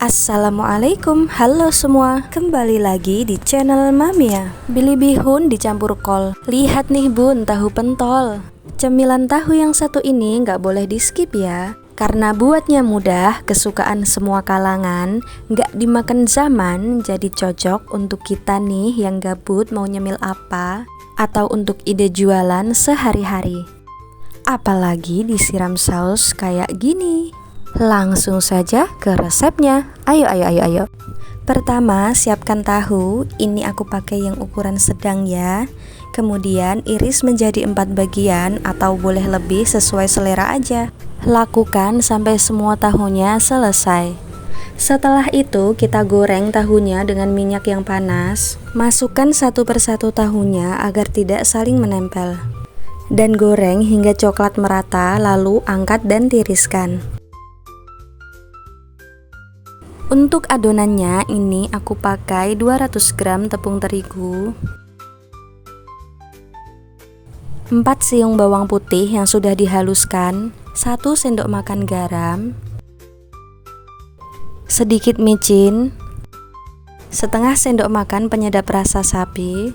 Assalamualaikum, halo semua. Kembali lagi di channel Mamia. Bili bihun dicampur kol. Lihat nih bun, tahu pentol. Cemilan tahu yang satu ini nggak boleh di skip ya, karena buatnya mudah, kesukaan semua kalangan, nggak dimakan zaman, jadi cocok untuk kita nih yang gabut mau nyemil apa, atau untuk ide jualan sehari-hari. Apalagi disiram saus kayak gini. Langsung saja ke resepnya. Ayo. Pertama, siapkan tahu. Ini aku pakai yang ukuran sedang ya. Kemudian iris menjadi 4 bagian atau boleh lebih sesuai selera aja. Lakukan sampai semua tahunya selesai. Setelah itu kita goreng tahunya dengan minyak yang panas. Masukkan satu persatu tahunya agar tidak saling menempel. Dan goreng hingga coklat merata, lalu angkat dan tiriskan. Untuk adonannya ini aku pakai 200 gram tepung terigu, 4 siung bawang putih yang sudah dihaluskan, 1 sendok makan garam, sedikit micin, setengah sendok makan penyedap rasa sapi,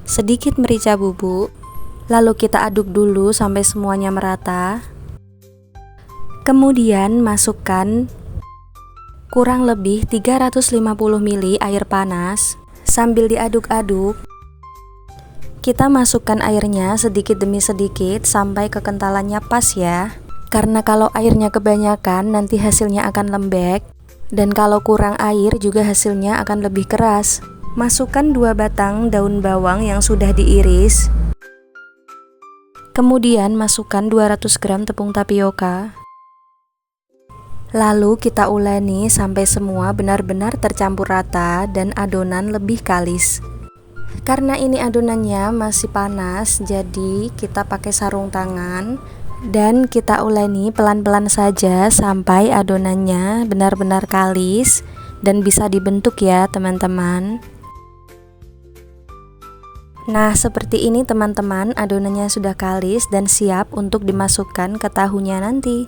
sedikit merica bubuk. Lalu kita aduk dulu sampai semuanya merata. Kemudian masukkan kurang lebih 350 ml air panas. Sambil diaduk-aduk, kita masukkan airnya sedikit demi sedikit sampai kekentalannya pas ya. Karena kalau airnya kebanyakan nanti hasilnya akan lembek, dan kalau kurang air juga hasilnya akan lebih keras. Masukkan 2 batang daun bawang yang sudah diiris. Kemudian masukkan 200 gram tepung tapioka. Lalu kita uleni sampai semua benar-benar tercampur rata dan adonan lebih kalis. Karena ini adonannya masih panas, jadi kita pakai sarung tangan dan kita uleni pelan-pelan saja sampai adonannya benar-benar kalis dan bisa dibentuk ya teman-teman. Nah, seperti ini teman-teman, adonannya sudah kalis dan siap untuk dimasukkan ke tahunya nanti.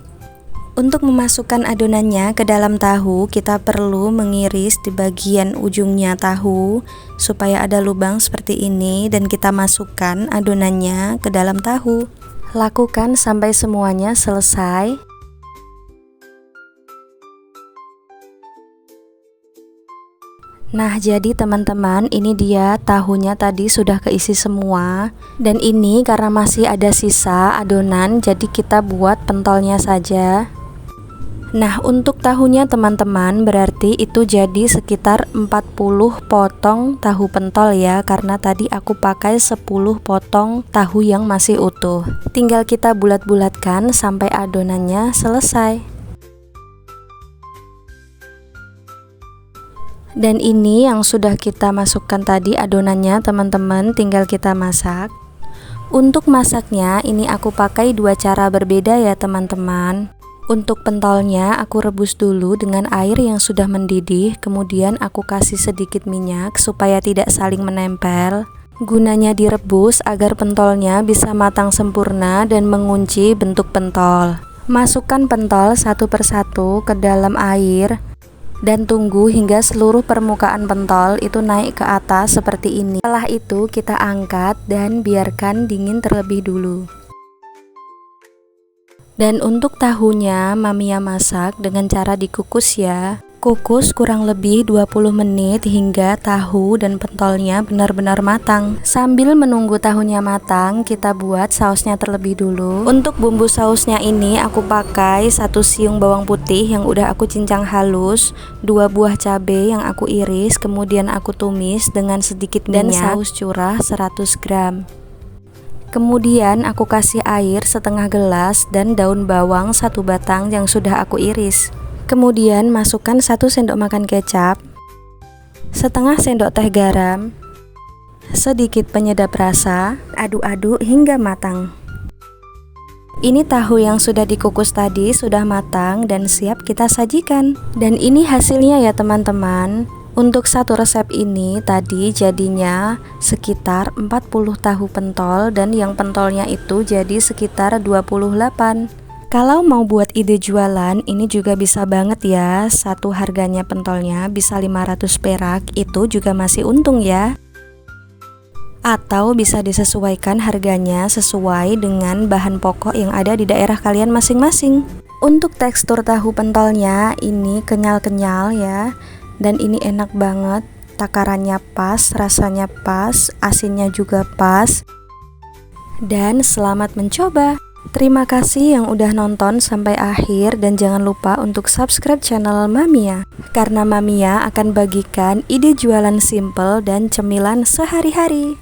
Untuk memasukkan adonannya ke dalam tahu, kita perlu mengiris di bagian ujungnya tahu supaya ada lubang seperti ini dan kita masukkan adonannya ke dalam tahu. Lakukan sampai semuanya selesai. Nah, jadi teman-teman, ini dia tahunya tadi sudah keisi semua. Dan ini karena masih ada sisa adonan, jadi kita buat pentolnya saja. Nah, untuk tahunya teman-teman berarti itu jadi sekitar 40 potong tahu pentol ya, karena tadi aku pakai 10 potong tahu yang masih utuh. Tinggal kita bulat-bulatkan sampai adonannya selesai. Dan ini yang sudah kita masukkan tadi adonannya teman-teman, tinggal kita masak. Untuk masaknya ini aku pakai 2 cara berbeda ya teman-teman. Untuk pentolnya aku rebus dulu dengan air yang sudah mendidih, kemudian aku kasih sedikit minyak supaya tidak saling menempel. Gunanya direbus agar pentolnya bisa matang sempurna dan mengunci bentuk pentol. Masukkan pentol satu persatu ke dalam air dan tunggu hingga seluruh permukaan pentol itu naik ke atas seperti ini. Setelah itu kita angkat dan biarkan dingin terlebih dulu. Dan untuk tahunya Mamia masak dengan cara dikukus ya. Kukus kurang lebih 20 menit hingga tahu dan pentolnya benar-benar matang. Sambil menunggu tahunya matang, kita buat sausnya terlebih dulu. Untuk bumbu sausnya ini aku pakai 1 siung bawang putih yang udah aku cincang halus, 2 buah cabai yang aku iris, kemudian aku tumis dengan sedikit minyak, dan saus curah 100 gram. Kemudian aku kasih air setengah gelas dan daun bawang 1 batang yang sudah aku iris. Kemudian masukkan 1 sendok makan kecap, setengah sendok teh garam, sedikit penyedap rasa, aduk-aduk hingga matang. Ini tahu yang sudah dikukus tadi sudah matang dan siap kita sajikan. Dan ini hasilnya ya teman-teman. Untuk satu resep ini tadi jadinya sekitar 40 tahu pentol dan yang pentolnya itu jadi sekitar 28. Kalau mau buat ide jualan, ini juga bisa banget ya. Satu harganya pentolnya bisa 500 perak, itu juga masih untung ya. Atau bisa disesuaikan harganya sesuai dengan bahan pokok yang ada di daerah kalian masing-masing. Untuk tekstur tahu pentolnya ini kenyal-kenyal ya. Dan ini enak banget. Takarannya pas, rasanya pas, asinnya juga pas. Dan selamat mencoba. Terima kasih yang udah nonton sampai akhir dan jangan lupa untuk subscribe channel Mamia. Karena Mamia akan bagikan ide jualan simple dan cemilan sehari-hari.